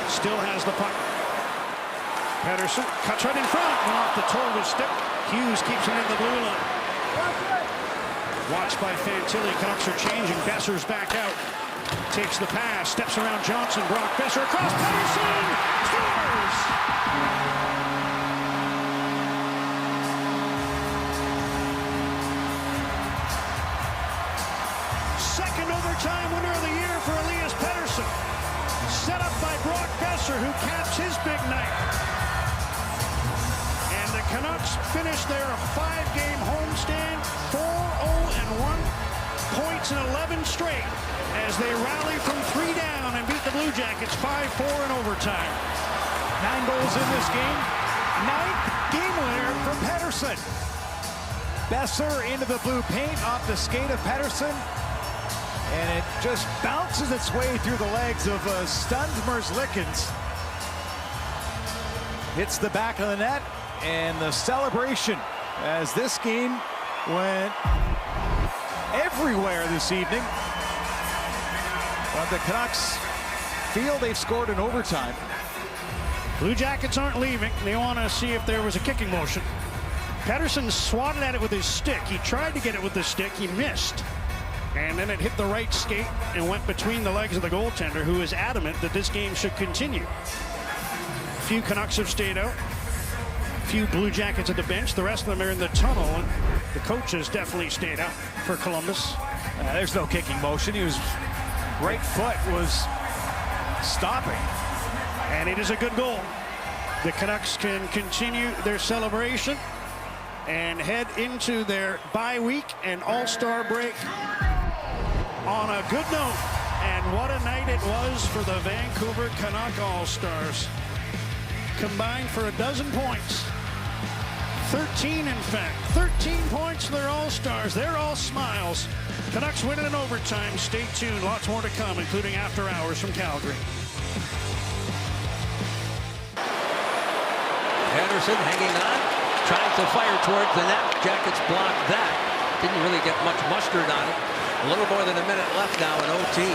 still has the puck. Pettersson cuts right in front, and off the toe of his stick. Hughes keeps it in the blue line. Watched by Fantilli. Canucks are changing. Boeser's back out. Takes the pass, steps around Johnson. Brock Boeser across. Pettersson scores! Second overtime winner of the year for Elias Pettersson. Set up by Brock Boeser, who caps his big night. And the Canucks finish their 5-game homestand 4-0-1, points in 11 straight, as they rally from 3 down and beat the Blue Jackets 5-4 in overtime. 9 goals in this game. 9th game winner for Pettersson. Boeser into the blue paint off the skate of Pettersson. And it just bounces its way through the legs of stunned Merzlikins. Hits the back of the net, and the celebration as this game went everywhere this evening. But the Canucks feel they've scored in overtime. Blue Jackets aren't leaving. They want to see if there was a kicking motion. Pettersson swatted at it with his stick. He tried to get it with the stick. He missed. And then it hit the right skate and went between the legs of the goaltender, who is adamant that this game should continue. A few Canucks have stayed out. A few Blue Jackets at the bench. The rest of them are in the tunnel. And the coaches definitely stayed out for Columbus. There's no kicking motion. He was right foot was stopping. And it is a good goal. The Canucks can continue their celebration and head into their bye week and all-star break on a good note. And what a night it was for the Vancouver Canuck All-Stars. Combined for a dozen points. 13, in fact. 13 points for their All-Stars. They're all smiles. Canucks win it in overtime. Stay tuned. Lots more to come, including After Hours from Calgary. Pettersson hanging on, trying to fire towards the net. Jackets blocked that. Didn't really get much mustard on it. A little more than a minute left now in OT.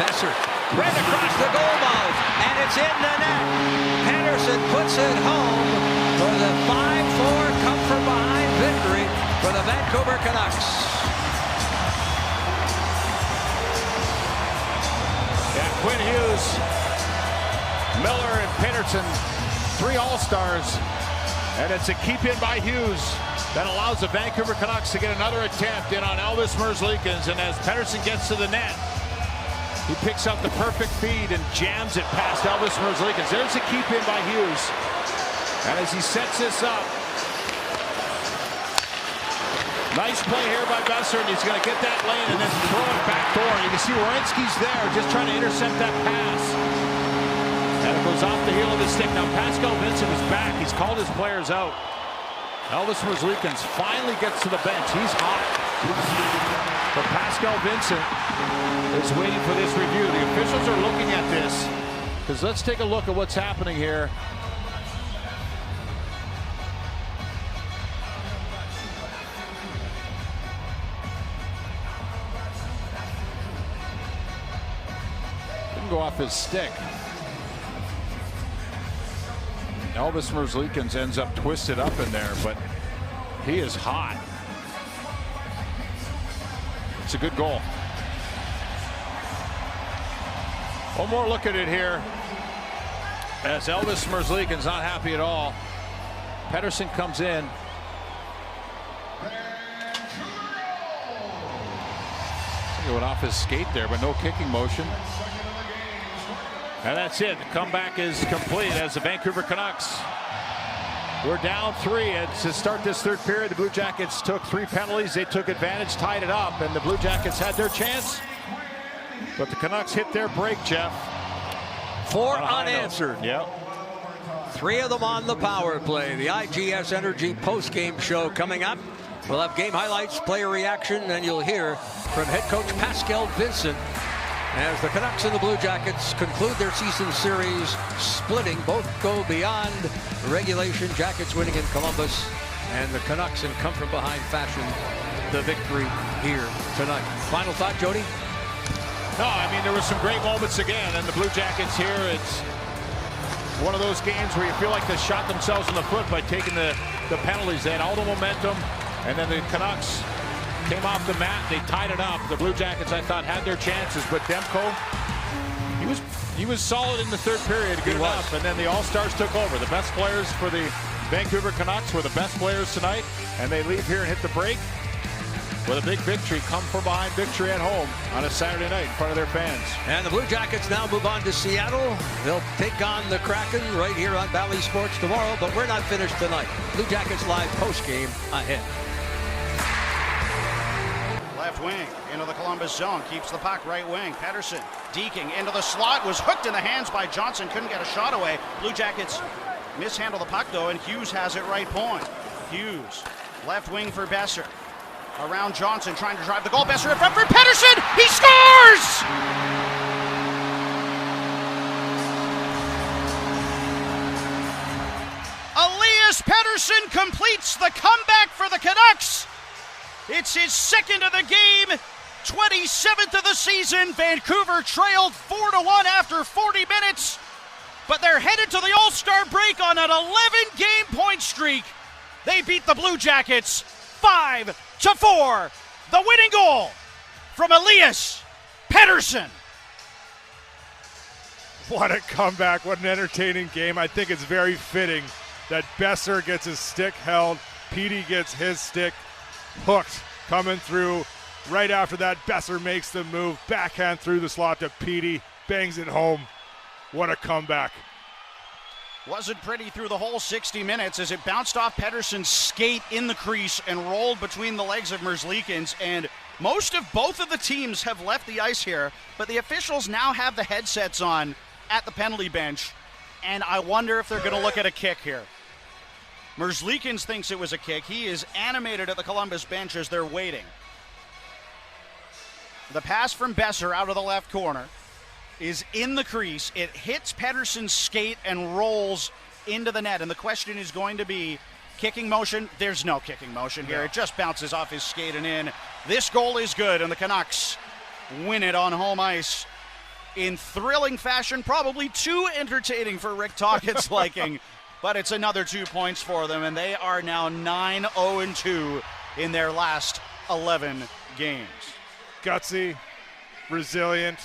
Boeser right across the goal mouth, and it's in the net. Pettersson puts it home for the 5-4 come-from-behind victory for the Vancouver Canucks. Yeah, Quinn Hughes, Miller, and Pettersson, 3 All-Stars, and it's a keep-in by Hughes that allows the Vancouver Canucks to get another attempt in on Elvis Merzlikins. And as Pettersson gets to the net, he picks up the perfect feed and jams it past Elvis Merzlikins. There's a keep-in by Hughes. And as he sets this up, nice play here by Boeser, and he's going to get that lane and then throw it back door. You can see Werenski's there just trying to intercept that pass. And it goes off the heel of his stick. Now Pascal Vincent is back. He's called his players out. Elvis Merzlikins finally gets to the bench. He's hot. But Pascal Vincent is waiting for this review. The officials are looking at this, because let's take a look at what's happening here. Didn't go off his stick. Elvis Merzlikins ends up twisted up in there, but he is hot. It's a good goal. One more look at it here, as Elvis Merzlikins not happy at all. Pettersson comes in. He went off his skate there, but no kicking motion. And that's it. The comeback is complete as the Vancouver Canucks were down 3. And to start this third period, the Blue Jackets took 3 penalties. They took advantage, tied it up, and the Blue Jackets had their chance. But the Canucks hit their break, Jeff. 4 unanswered. Yep. 3 of them on the power play. The IGS Energy post-game show coming up. We'll have game highlights, player reaction, and you'll hear from head coach Pascal Vincent as the Canucks and the Blue Jackets conclude their season series, splitting. Both go beyond regulation. Jackets winning in Columbus, and the Canucks in come-from-behind fashion the victory here tonight. Final thought, Jody? No, I mean, there were some great moments again, and the Blue Jackets here, it's one of those games where you feel like they shot themselves in the foot by taking the penalties. They had all the momentum, and then the Canucks came off the mat. They tied it up. The Blue Jackets, I thought, had their chances, but Demko, he was solid in the third period, good enough, and then the All-Stars took over. The best players for the Vancouver Canucks were the best players tonight, and they leave here and hit the break with a big victory, come from behind victory at home on a Saturday night in front of their fans. And the Blue Jackets now move on to Seattle. They'll take on the Kraken right here on Bally Sports tomorrow, but we're not finished tonight. Blue Jackets live post-game ahead. Left wing into the Columbus zone, keeps the puck right wing. Pettersson deking into the slot, was hooked in the hands by Johnson, couldn't get a shot away. Blue Jackets mishandle the puck though, and Hughes has it right point. Hughes, left wing for Boeser. Around Johnson, trying to drive the goal. Boeser in front for Pettersson. He scores! Elias Pettersson completes the comeback for the Canucks. It's his second of the game, 27th of the season. Vancouver trailed 4-1 after 40 minutes, but they're headed to the All-Star break on an 11-game point streak. They beat the Blue Jackets 5-4. The winning goal from Elias Pettersson. What a comeback, what an entertaining game. I think it's very fitting that Boeser gets his stick held, Petey gets his stick hooked, coming through. Right after that, Boeser makes the move, backhand through the slot to Petey, bangs it home. What a comeback. Wasn't pretty through the whole 60 minutes as it bounced off Pettersson's skate in the crease and rolled between the legs of Merzlikins. And most of both of the teams have left the ice here, but the officials now have the headsets on at the penalty bench, and I wonder if they're going to look at a kick here. Merzlikins thinks it was a kick. He is animated at the Columbus bench as they're waiting. The pass from Boeser out of the left corner is in the crease. It hits Pettersson's skate and rolls into the net. And the question is going to be, kicking motion? There's no kicking motion here. It just bounces off his skate and in. This goal is good, and the Canucks win it on home ice in thrilling fashion, probably too entertaining for Rick Tockett's liking, but it's another 2 points for them, and they are now 9-0-2 in their last 11 games. Gutsy, resilient,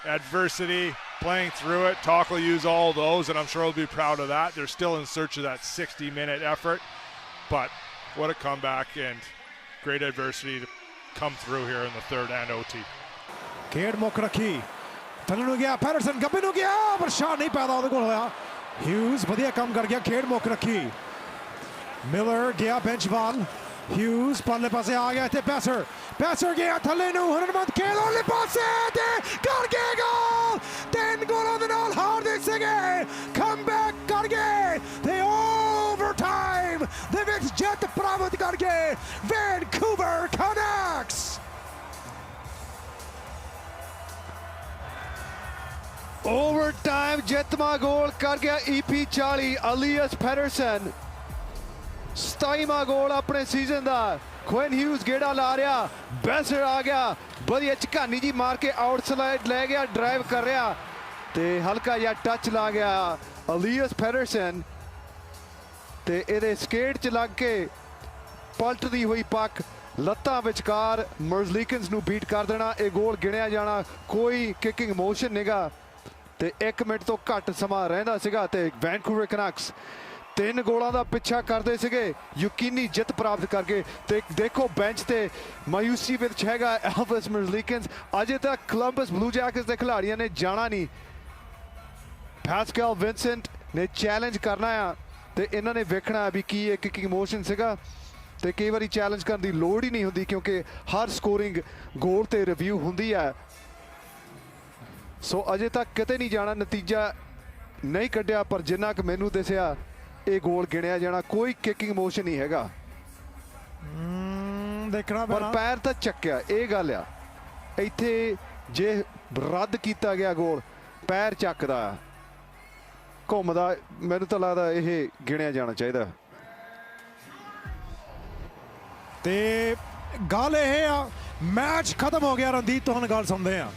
adversity, playing through it. Talk will use all those, and I'm sure he'll be proud of that. They're still in search of that 60-minute effort, but what a comeback and great adversity to come through here in the third and OT. ਖੇਡ ਮੁੱਖ ਰੱਖੀ ਥੱਲੇ ਨੂੰ ਗਿਆ Patterson ਗੱਬੇ ਨੂੰ ਗਿਆ ਪਰ shot ਨਹੀਂ ਪੈਦਾ ਉਹਦੇ ਕੋਲ ਹੋਇਆ ਹਿਊਜ਼ ਵਧੀਆ ਕੰਮ ਕਰ ਗਿਆ ਖੇਡ ਮੁੱਖ ਰੱਖੀ ਮਿਲਰ ਗਿਆ ਬੈਂਚ ਵੱਲ ਹਿਊਜ਼ ਪਰਲੇ ਪਾਸੇ ਆ ਗਿਆ ਇੱਥੇ ਪੈਸਰ ਗਿਆ ਥੱਲੇ ਨੂੰ ਹਰਨਮੰਦ ਖੇਡ ਉਹਲੇ ਪਾਸੇ ਤੇ ਕਰ ਗਿਆ ਗੋਲ 3 ਗੋਲਾਂ ਦੇ ਨਾਲ ਹਾਰਦੇ ਸੀਗੇ ਕਮਬੈਕ ਕਰ ਗਏ ਤੇ ਓਵਰਟਾਈਮ ਦੇ ਵਿੱਚ ਜਿੱਤ ਪ੍ਰਾਪਤ ਕਰ ਗਏ ਵੈਨਕੂਵਰ ਕੈਨਕਸ Overtime ਜਿੱਤਵਾ ਗੋਲ ਕਰ ਗਿਆ EP 40 ਅਲੀਅਸ ਪੈਟਰਸਨ 27ਵਾਂ ਗੋਲ ਆਪਣੇ ਸੀਜ਼ਨ ਦਾ ਕੁਇਨ ਹਿਊਜ਼ ਗੇੜਾ ਲਾ ਰਿਹਾ ਬੈਸਰ ਆ ਗਿਆ ਵਧੀਆ ਝਕਾਨੀ ਜੀ ਮਾਰ ਕੇ ਆਊਟਸਾਈਡ ਲੈ ਗਿਆ ਡਰਾਈਵ ਕਰ ਰਿਹਾ ਤੇ ਹਲਕਾ ਜਿਹਾ ਟੱਚ ਲਾ ਗਿਆ ਅਲੀਅਸ ਪੈਟਰਸਨ ਤੇ ਇਹਦੇ ਸਕੇਟ 'ਚ ਲੱਗ ਕੇ ਪਲਟਦੀ ਹੋਈ ਪੱਕ ਲੱਤਾਂ ਵਿਚਕਾਰ ਮਰਜ਼ਲੀਕਿਨਸ ਨੂੰ ਬੀਟ ਕਰ ਦੇਣਾ ਇਹ ਗੋਲ ਗਿਣਿਆ ਜਾਣਾ ਕੋਈ ਕਿਕਿੰਗ ਮੋਸ਼ਨ ਨਹੀਂਗਾ ਤੇ 1 ਮਿੰਟ ਤੋਂ ਘੱਟ ਸਮਾਂ ਰਹਿੰਦਾ ਸੀਗਾ ਤੇ ਵੈਨਕੂਵਰ ਕੈਨਕਸ 3 ਗੋਲਾਂ ਦਾ ਪਿੱਛਾ ਕਰਦੇ ਸੀਗੇ ਯਕੀਨੀ ਜਿੱਤ ਪ੍ਰਾਪਤ ਕਰਕੇ ਤੇ ਦੇਖੋ ਬੈਂਚ ਤੇ ਮਾਯੂਸੀ ਵਿੱਚ ਹੈਗਾ ਐਲਵਿਸ ਮਰਜ਼ਲੀਕਿਨਸ ਅਜੇ ਤੱਕ ਕੋਲੰਬਸ ਬਲੂ ਜੈਕਟਸ ਦੇ ਖਿਡਾਰੀਆਂ ਨੇ ਜਾਣਾ ਨਹੀਂ ਪੈਸਕਲ ਵਿੰਸੈਂਟ ਨੇ ਚੈਲੰਜ ਕਰਨਾ ਆ ਤੇ ਇਹਨਾਂ ਨੇ ਵੇਖਣਾ ਵੀ ਕੀ ਇਹ ਕਿਕਿੰਗ ਮੋਸ਼ਨ ਸੀਗਾ ਤੇ ਕਈ ਵਾਰੀ ਚੈਲੰਜ ਕਰਨ ਦੀ ਲੋੜ ਹੀ ਨਹੀਂ ਹੁੰਦੀ ਕਿਉਂਕਿ ਹਰ ਸਕੋਰਿੰਗ ਗੋਲ ਤੇ ਰਿਵਿਊ ਹੁੰਦੀ ਹੈ ਸੋ ਅਜੇ ਤੱਕ ਕਿਤੇ ਨਹੀਂ ਜਾਣਾ ਨਤੀਜਾ ਨਹੀਂ ਕੱਢਿਆ ਪਰ ਜਿੰਨਾ ਕਿ ਮੈਨੂੰ ਦਿਸਿਆ ਇਹ ਗੋਲ ਗਿਣਿਆ ਜਾਣਾ ਕੋਈ ਕਿਕਿੰਗ ਮੋਸ਼ਨ ਨਹੀਂ ਹੈਗਾ ਦੇਖਣਾ ਪਰ ਪੈਰ ਤਾਂ ਚੱਕਿਆ ਇਹ ਗੱਲ ਆ ਇੱਥੇ ਜੇ ਰੱਦ ਕੀਤਾ ਗਿਆ ਗੋਲ ਪੈਰ ਚੱਕਦਾ ਘੁੰਮਦਾ ਮੈਨੂੰ ਤਾਂ ਲੱਗਦਾ ਇਹ ਗਿਣਿਆ ਜਾਣਾ ਚਾਹੀਦਾ ਤੇ ਗੱਲ ਇਹ ਆ ਮੈਚ ਖਤਮ ਹੋ ਗਿਆ ਰਣਦੀਪ ਤੁਹਾਨੂੰ ਗੱਲ ਸੁਣਦੇ ਆ